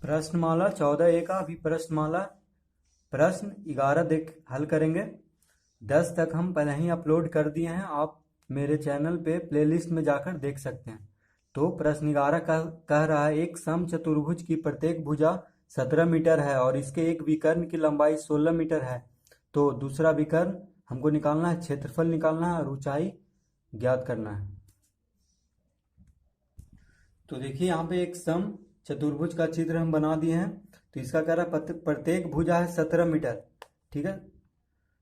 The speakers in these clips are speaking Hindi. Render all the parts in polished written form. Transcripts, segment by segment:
प्रश्नमाला 14A का अभी प्रश्नमाला प्रश्न 11 देख हल करेंगे। 10 तक हम पहले ही अपलोड कर दिए हैं, आप मेरे चैनल पे प्लेलिस्ट में जाकर देख सकते हैं। तो प्रश्न 11 का कह रहा है, एक समचतुर्भुज की प्रत्येक भुजा 17 मीटर है और इसके एक विकर्ण की लंबाई 16 मीटर है। तो दूसरा विकर्ण हमको निकालना है, क्षेत्रफल निकालना है और ऊंचाई ज्ञात करना है। तो देखिए यहाँ पे एक सम चतुर्भुज का चित्र हम बना दिए हैं। तो इसका कह रहा है प्रत्येक भुजा है 17 मीटर। ठीक है,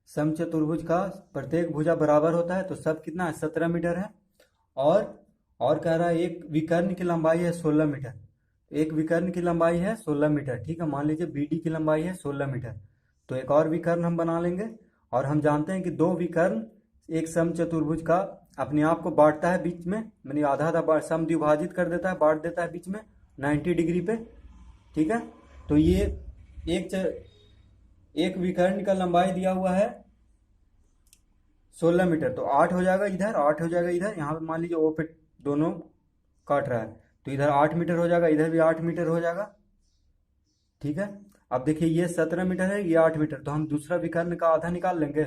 सम चतुर्भुज का प्रत्येक भुजा बराबर होता है, तो सब कितना है 17 मीटर है। और कह रहा है एक विकर्ण की लंबाई है 16 मीटर। एक विकर्ण की लंबाई है 16 मीटर। ठीक है, मान लीजिए बीडी की लंबाई है 16 मीटर। तो एक और विकर्ण हम बना लेंगे। और हम जानते हैं कि दो विकर्ण एक सम चतुर्भुज का अपने आप को बांटता है बीच में, यानी आधा आधा सम विभाजित कर देता है, बांट देता है बीच में 90 डिग्री पे। ठीक है, तो ये एक विकर्ण का लंबाई दिया हुआ है 16 मीटर, तो 8 हो जाएगा इधर, 8 हो जाएगा इधर। यहाँ पे मान लीजिए ओ पे दोनों काट रहा है, तो इधर 8 मीटर हो जाएगा, इधर भी 8 मीटर हो जाएगा। ठीक है, अब देखिए ये 17 मीटर है, ये 8 मीटर, तो हम दूसरा विकर्ण का आधा निकाल लेंगे।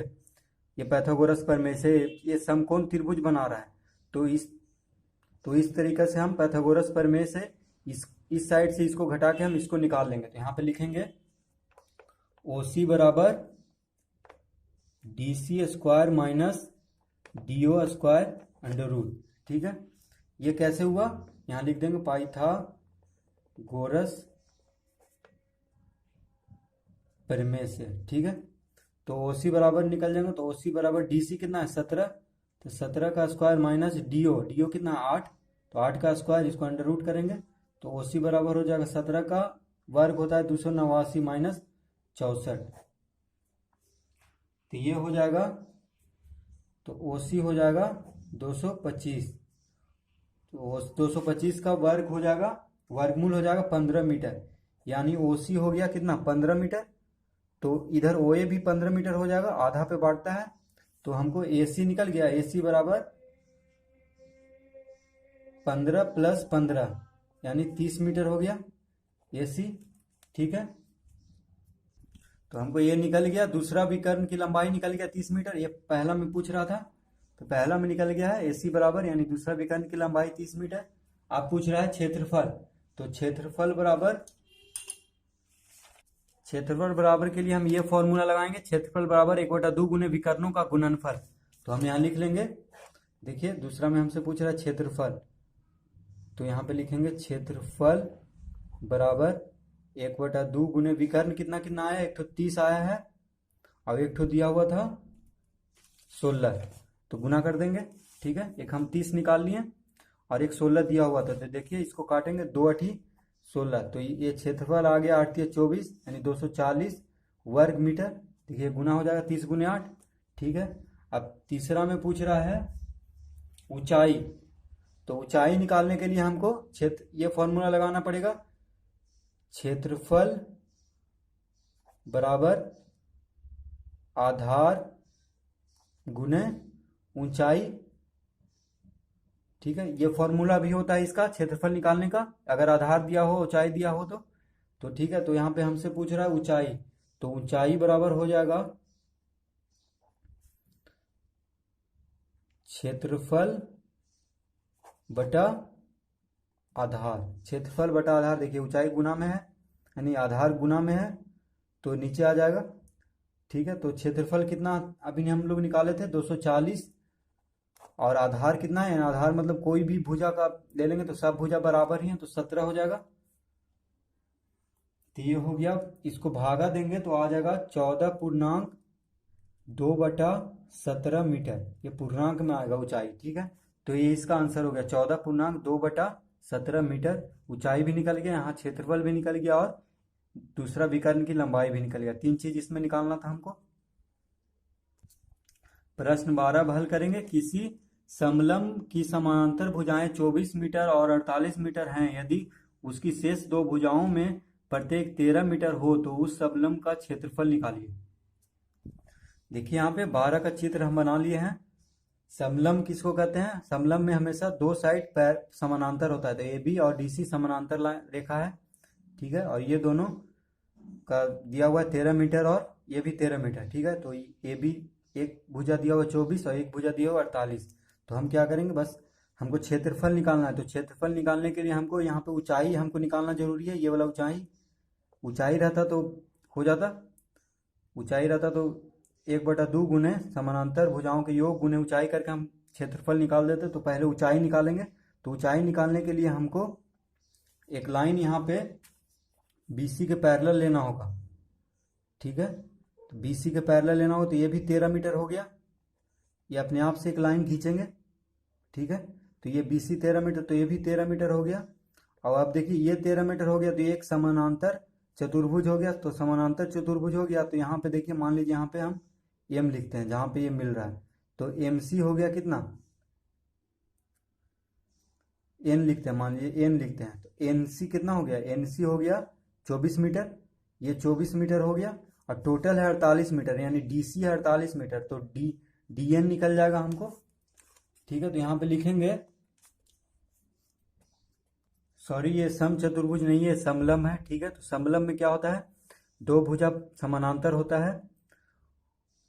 ये पैथागोरस प्रमेय से ये समकोण त्रिभुज बना रहा है। तो इस तरीके से हम पैथागोरस प्रमेय से इस साइड से इसको घटा के हम इसको निकाल लेंगे। तो यहाँ पे लिखेंगे OC बराबर DC square minus DO square under root. ठीक है, ये कैसे हुआ, यहाँ लिख देंगे पाइथागोरस प्रमेय से। ठीक है, तो OC बराबर निकल जाएंगे, तो OC बराबर DC कितना है 17, तो 17 का स्क्वायर माइनस DO कितना है 8, तो 8 का स्क्वायर, इसको अंडर रूट करेंगे तो OC बराबर हो जाएगा 17 का वर्ग होता है 289 माइनस 64, तो ये हो जाएगा, तो OC हो जाएगा 225। तो 225 का वर्ग हो जाएगा, वर्गमूल हो जाएगा 15 मीटर, यानी OC हो गया कितना 15 मीटर। तो इधर OA भी 15 मीटर हो जाएगा, आधा पे बांटता है, तो हमको AC निकल गया। AC बराबर 15 प्लस 15 यानी 30 मीटर हो गया AC। ठीक है, तो हमको ये निकल गया। दूसरा विकर्ण की लंबाई निकल गया 30 मीटर, ये पहला में पूछ रहा था, तो पहला में निकल गया है AC बराबर, यानी दूसरा विकर्ण की लंबाई 30 मीटर। आप पूछ रहा है क्षेत्रफल, तो क्षेत्रफल बराबर के लिए हम ये फॉर्मूला लगाएंगे, क्षेत्रफल बराबर 1/2 गुने विकर्णों का गुणनफल। तो हम यहाँ लिख लेंगे, देखिए दूसरा में हमसे पूछ रहा है क्षेत्रफल, तो यहाँ पे लिखेंगे क्षेत्रफल बराबर 1/2 गुने विकर्ण कितना कितना आया, एक तो 30 आया है और एक तो दिया हुआ था 16, तो गुना कर देंगे। ठीक है, एक हम 30 निकाल लिए और एक 16 दिया हुआ था, तो देखिए इसको काटेंगे 2 8 16, तो ये क्षेत्रफल आ गया 8 24 यानी 240 वर्ग मीटर। देखिए गुना हो जाएगा 30 गुने 8। ठीक है, अब तीसरा में पूछ रहा है ऊंचाई, तो ऊंचाई निकालने के लिए हमको ये फॉर्मूला लगाना पड़ेगा, क्षेत्रफल बराबर आधार गुने ऊंचाई। ठीक है, ये फॉर्मूला भी होता है इसका क्षेत्रफल निकालने का, अगर आधार दिया हो ऊंचाई दिया हो तो ठीक है। तो यहाँ पे हमसे पूछ रहा है ऊंचाई, तो ऊंचाई बराबर हो जाएगा क्षेत्रफल बटा आधार। क्षेत्रफल बटा आधार, देखिए ऊंचाई गुना में है यानी आधार गुना में है, तो नीचे आ जाएगा। ठीक है, तो क्षेत्रफल कितना अभी हम लोग निकाले थे 240, और आधार कितना है, आधार मतलब कोई भी भुजा का ले लेंगे तो सब भुजा बराबर ही है, तो 17 हो जाएगा। तो ये हो गया, इसको भागा देंगे तो आ जाएगा 14.2/17 मीटर, ये पूर्णांक में आएगा ऊंचाई। ठीक है, तो ये इसका आंसर हो गया 14.2/17 मीटर। ऊंचाई भी निकल गया, यहाँ क्षेत्रफल भी निकल गया और दूसरा विकर्ण की लंबाई भी निकल गया। 3 चीज इसमें निकालना था हमको। प्रश्न 12 हल करेंगे, किसी समलंब की समानांतर भुजाएं 24 मीटर और 48 मीटर हैं, यदि उसकी शेष दो भुजाओं में प्रत्येक 13 मीटर हो तो उस समलंब का क्षेत्रफल निकालिए। देखिए यहाँ पे 12 का चित्र हम बना लिए हैं। समलंब किसको कहते हैं, समलंब में हमेशा दो साइड पैर समानांतर होता है, तो AB और DC समानांतर रेखा है। ठीक है, और ये दोनों का दिया हुआ है 13 मीटर और ये भी 13 मीटर, ठीक है। तो ये भी एक भुजा दिया हुआ 24 और एक भुजा दिया हुआ 48। तो हम क्या करेंगे, बस हमको क्षेत्रफल निकालना है। तो क्षेत्रफल निकालने के लिए हमको यहाँ पे ऊंचाई हमको निकालना जरूरी है। ये वाला ऊंचाई ऊंचाई रहता तो हो जाता, ऊंचाई रहता तो 1/2 गुने समानांतर भुजाओं के योग गुने ऊंचाई करके हम क्षेत्रफल निकाल देते। तो पहले ऊंचाई निकालेंगे। तो ऊंचाई निकालने के लिए हमको एक लाइन यहाँ पे BC के पैरेलल लेना होगा, ठीक है। तो BC के पैरेलल लेना हो तो ये भी 13 मीटर हो गया। ये अपने आप से एक लाइन खींचेंगे, ठीक है। तो ये BC 13 मीटर, तो ये भी 13 मीटर हो गया। और अब देखिए ये 13 मीटर हो गया तो ये एक समानांतर चतुर्भुज हो गया। तो समानांतर चतुर्भुज हो गया तो यहाँ पे देखिए, मान लीजिए यहाँ पे हम M लिखते हैं जहाँ पे ये मिल रहा है। तो MC हो गया कितना, N लिखते हैं, मान लीजिए N लिखते हैं। तो NC कितना हो गया, NC हो गया 24 मीटर। ये 24 मीटर हो गया और टोटल है 48 मीटर, यानी DC है 48 मीटर। तो DN निकल जाएगा हमको, ठीक है। तो यहाँ पे लिखेंगे, सॉरी ये सम चतुर्भुज नहीं है, समलंब है, ठीक है। तो समलंब में क्या होता है, दो भुजा समानांतर होता है,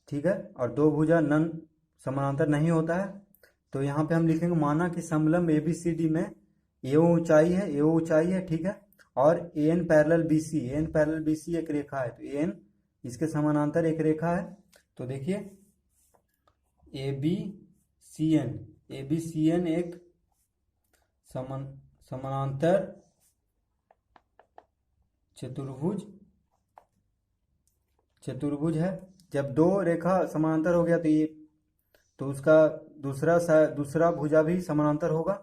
ठीक है, और दो भुजा नन समानांतर नहीं होता है। तो यहाँ पे हम लिखेंगे, माना कि समलंब ABCD में AO ऊंचाई है, AO ऊंचाई है, ठीक है, और AN पैरेलल BC एक रेखा है। तो AN इसके समानांतर एक रेखा है। तो देखिए ABCN एक समानांतर चतुर्भुज है। जब दो रेखा समानांतर हो गया तो ये, तो उसका दूसरा भुजा भी समानांतर होगा।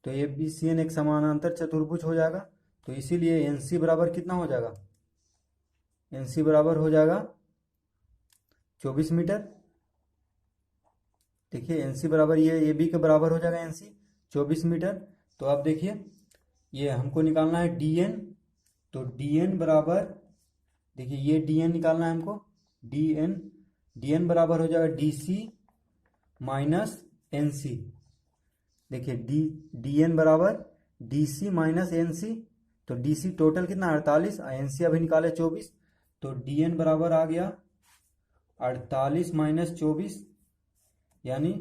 तो ABCN एक समानांतर चतुर्भुज हो जाएगा। तो इसीलिए NC बराबर कितना हो जाएगा, NC बराबर हो जाएगा 24 मीटर। देखिए NC बराबर ये AB के बराबर हो जाएगा, NC 24 मीटर। तो अब देखिए ये हमको निकालना है DN। तो DN बराबर, देखिए ये DN निकालना है हमको, DN बराबर हो जाएगा DC माइनस NC। देखिए DN बराबर DC माइनस NC। तो DC टोटल कितना 48, NC अभी निकाले 24। तो DN बराबर आ गया 48 माइनस 24, यानी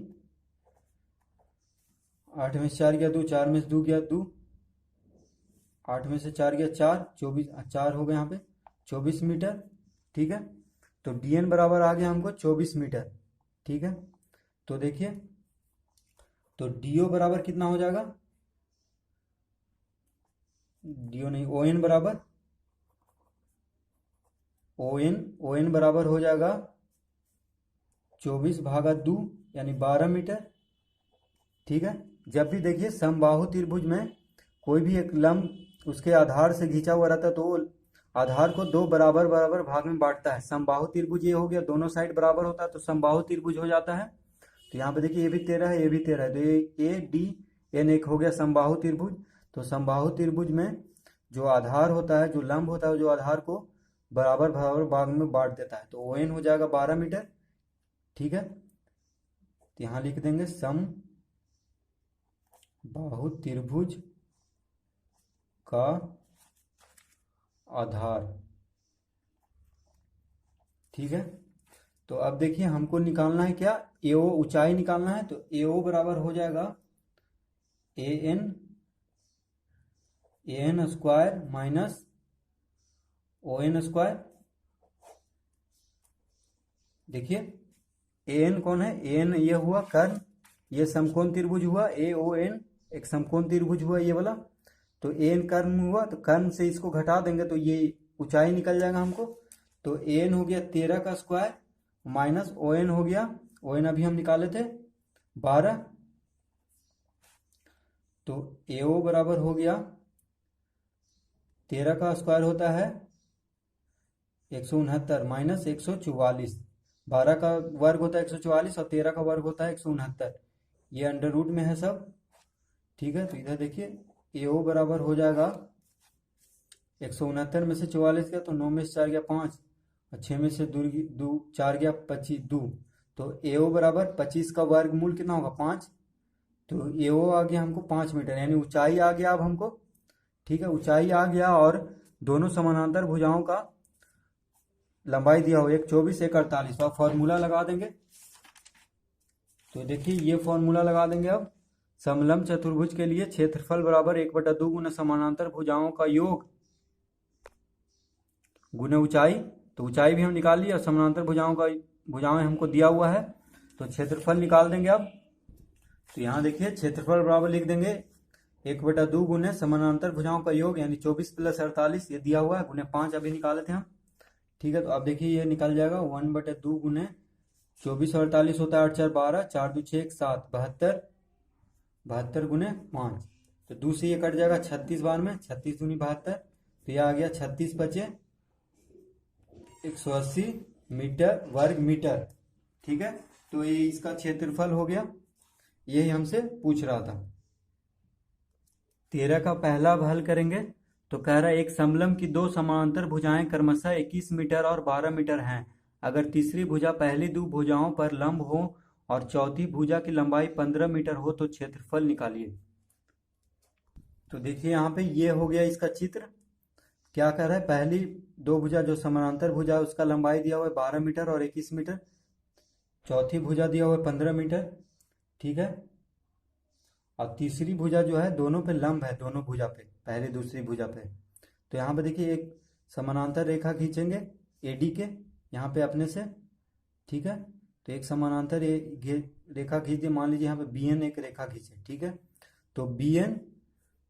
8 में से 4 गया 2, 4 में से 2 गया 2, 8 में से 4 गया 4, 24 4 हो गया यहाँ पे 24 मीटर, ठीक है। तो DN बराबर आ गया हमको 24 मीटर, ठीक है। तो देखिए, तो DO बराबर कितना हो जाएगा, DO नहीं, ON बराबर, ON बराबर हो जाएगा 24/2 यानी 12 मीटर, ठीक है। जब भी देखिए समबाहु त्रिभुज में कोई भी एक लंब उसके आधार से खींचा हुआ रहता है तो वो आधार को दो बराबर बराबर भाग में बांटता है। समबाहु त्रिभुज ये हो गया, दोनों साइड बराबर होता है तो समबाहु त्रिभुज हो जाता है। तो यहाँ पे देखिए ये भी 13 है, ये भी 13 है, तो ये ADN एक हो गया समबाहु त्रिभुज। तो समबाहु त्रिभुज में जो आधार होता है, जो लंब होता है, जो आधार को बराबर बराबर भाग में बांट देता है। तो ON हो जाएगा 12 मीटर, ठीक है। तो यहाँ लिख देंगे समबाहु त्रिभुज का आधार, ठीक है। तो अब देखिए हमको निकालना है क्या, AO ऊंचाई निकालना है। तो AO बराबर हो जाएगा AN square minus ON square. देखिए AN कौन है, AN ये हुआ कर्ण, ये समकोण त्रिभुज हुआ AON, एक समकोण त्रिभुज हुआ ये वाला। तो AN कर्ण हुआ, तो कर्ण से इसको घटा देंगे तो ये ऊंचाई निकल जाएगा हमको। तो AN हो गया 13 का स्क्वायर माइनस ON हो गया, ON अभी हम निकाले थे 12। तो AO बराबर हो गया 13 का स्क्वायर होता है 169 माइनस 144, 12 का वर्ग होता है 144 और 13 का वर्ग होता है 169। ये अंडर रूट में है सब, ठीक है। तो इधर देखिए AO बराबर हो जाएगा 169 में से 44 गया तो 9 में से 4 गया 5 और 6 में से 2 4 गया 25 2। तो AO बराबर 25 का वर्गमूल कितना होगा 5। तो AO आ गया हमको 5 मीटर, यानी ऊंचाई आ गया अब हमको, ठीक है, ऊंचाई आ गया। और दोनों समानांतर भुजाओं का लंबाई दिया हो, एक 24 एक 48। तो आप फॉर्मूला लगा देंगे। तो देखिए ये फॉर्मूला लगा देंगे अब। समलंब चतुर्भुज के लिए क्षेत्रफल बराबर 1/2 गुना समानांतर भुजाओं का योग गुना ऊंचाई। तो ऊंचाई भी हम निकाल लिए और समानांतर भुजाएं हमको दिया हुआ है, तो क्षेत्रफल निकाल देंगे अब। तो यहाँ देखिए क्षेत्रफल बराबर लिख देंगे 1/2 गुने समानांतर भुजाओं का योग, यानी 24 + 48 ये दिया हुआ है, गुने 5 अभी निकाले थे हम। ठीक है, तो अब देखिए ये निकल जाएगा 1/2 गुने 24 और 48 होता है 8 4 12, 4 2 6 7 72, 72 गुने 5। तो 2 से ये कट जाएगा 36 बार में, 36 दूनी 72। तो ये आ गया 36 बचे 180 मीटर वर्ग मीटर। ठीक है, तो ये इसका क्षेत्रफल हो गया, यही हमसे पूछ रहा था। 13 का पहला अब हल करेंगे। तो कह रहा है एक समलंब की दो समानांतर भुजाएं क्रमशः 21 मीटर और 12 मीटर हैं। अगर तीसरी भुजा पहली दो भुजाओं पर लंब हो और चौथी भुजा की लंबाई 15 मीटर हो तो क्षेत्रफल निकालिए। तो देखिए यहाँ पे ये हो गया इसका चित्र। क्या कह रहा है, पहली दो भुजा जो समानांतर भुजा है उसका लंबाई दिया हुआ है 12 मीटर और 21 मीटर, चौथी भुजा दिया हुआ है 15 मीटर। ठीक है, और तीसरी भुजा जो है दोनों पे लंब है, दोनों भुजा पे, पहले दूसरी भुजा पे। तो यहाँ पे देखिए एक समानांतर रेखा खींचेंगे एडी के यहाँ पे अपने से। ठीक है, तो एक समानांतर रेखा खींच दिए, मान लीजिए यहाँ पे बी एन एक रेखा खींचे। ठीक है, तो बी एन,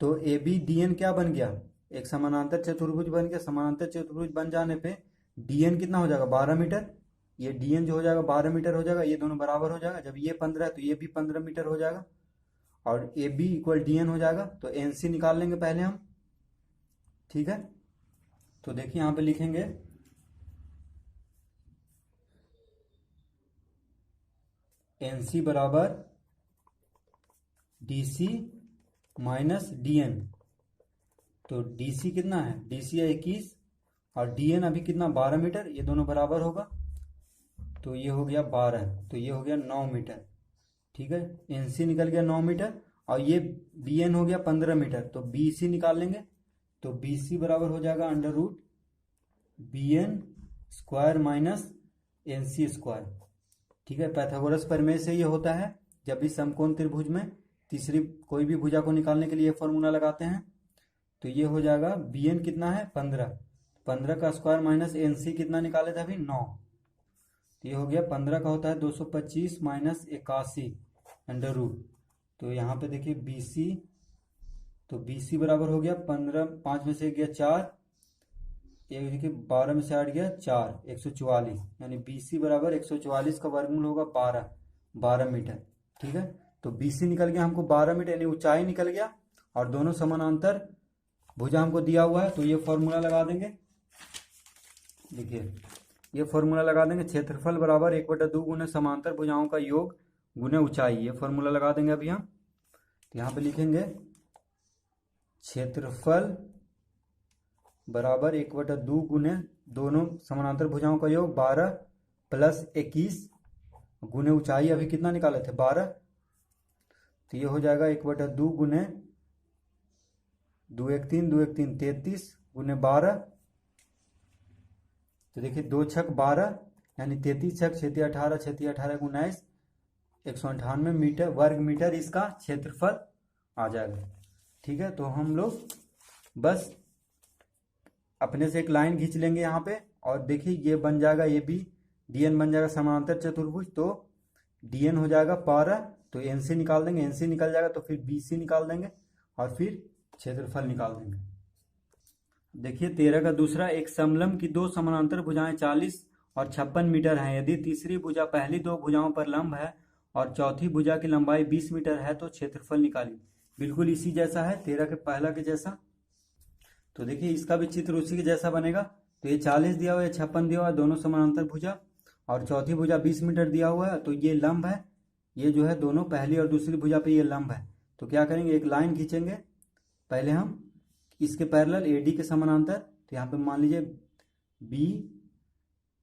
तो ए बी डी एन क्या बन गया, एक समानांतर चतुर्भुज बन गया। समानांतर चतुर्भुज बन जाने पे डी एन कितना हो जाएगा 12 मीटर, ये डी एन जो हो जाएगा 12 मीटर हो जाएगा, ये दोनों बराबर हो जाएगा। जब ये 15 है तो ये भी 15 मीटर हो जाएगा और A B equal D N हो जाएगा। तो एन सी निकाल लेंगे पहले हम। ठीक है, तो देखिए यहाँ पे लिखेंगे एन सी बराबर D C minus D N. तो डी सी कितना है, डी सी है 21 और डी एन अभी कितना 12 मीटर, ये दोनों बराबर होगा। तो ये हो गया 12, तो ये हो गया 9 मीटर। ठीक है, एन सी निकल गया 9 मीटर और ये बी एन हो गया 15 मीटर। तो बी सी निकाल लेंगे। तो बी सी बराबर हो जाएगा √ B N square minus N C square. ठीक है, पाइथागोरस प्रमेय से ये होता है, जब भी समकोण त्रिभुज में तीसरी कोई भी भुजा को निकालने के लिए फॉर्मूला लगाते हैं। तो ये हो जाएगा बी एन कितना है 15, 15 का स्क्वायर माइनस एन सी कितना निकाले थे अभी 9। तो ये हो गया 15 का होता है 225 माइनस 81 √ तो यहाँ पे देखिए बी सी, तो बी सी बराबर हो गया 15, 5 में से गया 4, ये देखिए 12 में से 8 गया 4, 144, यानी बी सी बराबर 144 का वर्गमूल होगा 12 मीटर। ठीक है, तो बी सी निकल गया हमको 12 मीटर, यानी ऊंचाई निकल गया और दोनों समानांतर भुजा हमको दिया हुआ है। तो ये फॉर्मूला लगा देंगे। देखिए ये फॉर्मूला लगा देंगे, क्षेत्रफल बराबर 1/2 गुने समांतर भुजाओं का योग गुने ऊंचाई। ये फॉर्मूला लगा देंगे अभी हम। तो यहाँ पे लिखेंगे क्षेत्रफल बराबर 1/2 गुने दोनों समानांतर भुजाओं का योग 12 + 21 गुने ऊंचाई अभी कितना निकाले थे 12। तो ये हो जाएगा 1/2 गुने 2 1 3 2 1 3 33 गुने 12। तो देखिए 2 छक 12, यानी 33 छक 6 18, 6 18 19, 198 मीटर वर्ग मीटर इसका क्षेत्रफल आ जाएगा। ठीक है, तो हम लोग बस अपने से एक लाइन खींच लेंगे यहाँ पे और देखिए ये बन जाएगा, ये भी डी एन बन जाएगा समानांतर चतुर्भुज। तो डी एन हो जाएगा 12, तो एन सी निकाल देंगे, एन सी निकल जाएगा तो फिर बी सी निकाल देंगे और फिर क्षेत्रफल निकाल देंगे। देखिए 13 का दूसरा, एक समलंब की दो समानांतर भुजाएं 40 और 56 मीटर हैं। यदि तीसरी भुजा पहली दो भुजाओं पर लंब है और चौथी भुजा की लंबाई 20 मीटर है तो क्षेत्रफल निकालिए। बिल्कुल इसी जैसा है 13 के पहला के जैसा। तो देखिए इसका भी चित्र उसी के जैसा बनेगा। तो ये 40 दिया हुआ है, 56 दिया हुआ है, दोनों समानांतर भुजा, और चौथी भुजा 20 मीटर दिया हुआ है। तो ये लंब है, ये जो है दोनों पहली और दूसरी भुजा पे ये लंब है। तो क्या करेंगे, एक लाइन खींचेंगे पहले हम इसके पैरेलल एडी के समानांतर। तो यहाँ पे मान लीजिए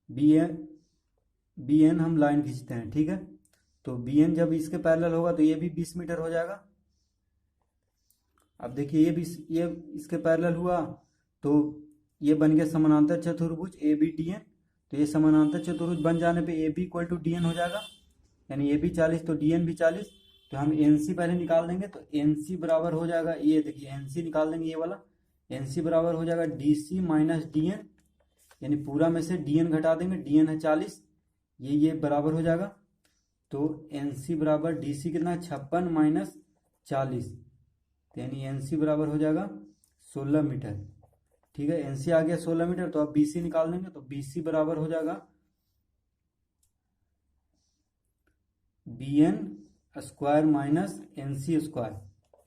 बी एन हम लाइन खींचते हैं। ठीक है, तो बी एन जब इसके पैरेलल होगा तो ये भी 20 मीटर हो जाएगा। अब देखिए ये इसके पैरेलल हुआ तो ये बन गया समानांतर चतुर्भुज ए बी डी एन। तो ये समानांतर चतुर्भुज बन जाने पे A B equal to D N हो जाएगा, यानी ए बी 40 तो डी एन भी 40। तो हम एन सी पहले निकाल देंगे, तो एन सी बराबर हो जाएगा, ये देखिए एन सी निकाल देंगे, ये वाला एन सी बराबर हो जाएगा D C minus D N, यानी पूरा में से डी एन घटा देंगे, डी एन है 40, ये बराबर हो जाएगा। तो एन सी बराबर डी सी कितना है 56 माइनस 40, तो यानी एन सी बराबर हो जाएगा 16 मीटर। ठीक है, एन सी आ गया 16 मीटर। तो अब बी सी निकाल देंगे, तो बी सी बराबर हो जाएगा B N square minus N C square,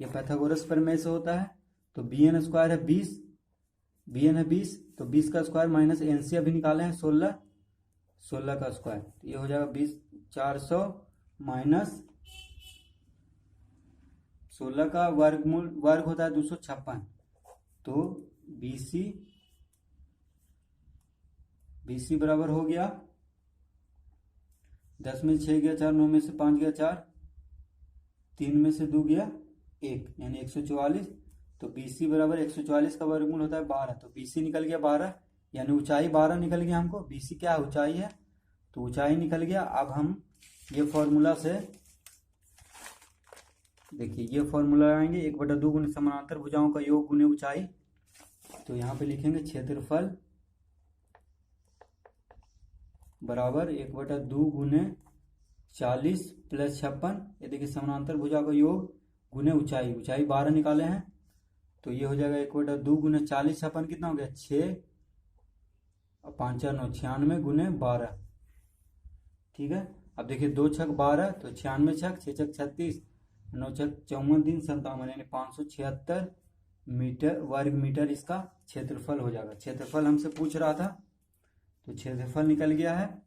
ये पाइथागोरस प्रमेय से होता है। तो बी एन स्क्वायर है 20, बी एन है 20, तो 20 का स्क्वायर माइनस एन सी अभी निकाले हैं 16, 16 का स्क्वायर, तो ये हो जाएगा 20 400 माइनस 16 का वर्गमूल, वर्ग होता है 256। तो बी सी बराबर हो गया 10 में 6 गया 4, 9 में से 5 गया 4, 3 में से 2 गया 1, यानी 144। तो बी सी बराबर 144 का वर्गमूल होता है 12, तो बी सी निकल गया 12, यानी ऊंचाई 12 निकल गया हमको। बी सी क्या है, ऊंचाई है, तो ऊंचाई निकल गया। अब हम ये फॉर्मूला से देखिए, ये फॉर्मूला लगाएंगे 1/2 गुने समानांतर भुजाओं का योग गुने ऊंचाई। तो यहाँ पे लिखेंगे क्षेत्रफल बराबर 1/2 गुने 40 प्लस 56, ये देखिए समानांतर भुजा का योग गुने ऊंचाई, ऊंचाई 12 निकाले हैं, तो ये हो जाएगा 1/2 गुने 40, 56 कितना हो गया 6 और 5 9 96 गुने 12। ठीक है, अब देखिए 2 छक 12, तो 96 छक 6 छक 36, 9 छक 54 3 57, यानी 576 मीटर वर्ग मीटर इसका क्षेत्रफल हो जाएगा। क्षेत्रफल हमसे पूछ रहा था, तो क्षेत्रफल निकल गया है